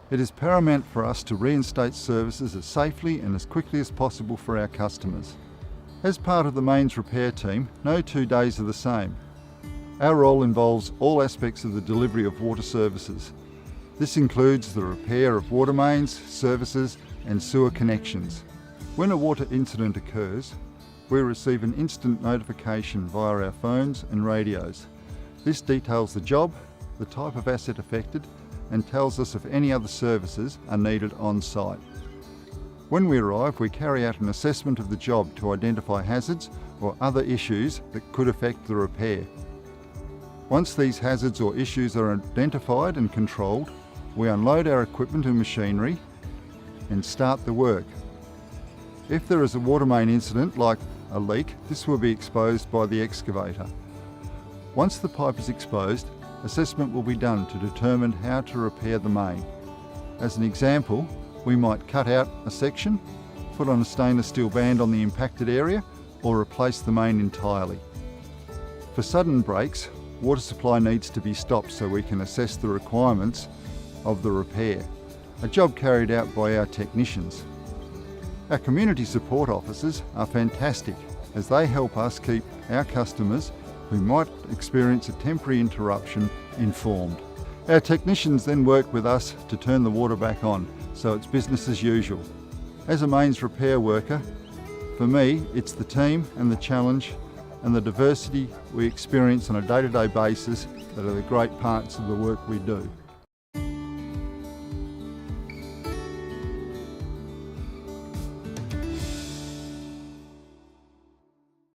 It is paramount for us to reinstate services as safely and as quickly as possible for our customers. As part of the mains repair team, no 2 days are the same. Our role involves all aspects of the delivery of water services. This includes the repair of water mains, services and sewer connections. When a water incident occurs, we receive an instant notification via our phones and radios. This details the job, the type of asset affected, and tells us if any other services are needed on site. When we arrive, we carry out an assessment of the job to identify hazards or other issues that could affect the repair. Once these hazards or issues are identified and controlled, we unload our equipment and machinery and start the work. If there is a water main incident like a leak, this will be exposed by the excavator. Once the pipe is exposed, assessment will be done to determine how to repair the main. As an example, we might cut out a section, put on a stainless steel band on the impacted area, or replace the main entirely. For sudden breaks, water supply needs to be stopped so we can assess the requirements of the repair, a job carried out by our technicians. Our community support officers are fantastic as they help us keep our customers who might experience a temporary interruption informed. Our technicians then work with us to turn the water back on, so it's business as usual. As a mains repair worker, for me, it's the team and the challenge and the diversity we experience on a day-to-day basis that are the great parts of the work we do.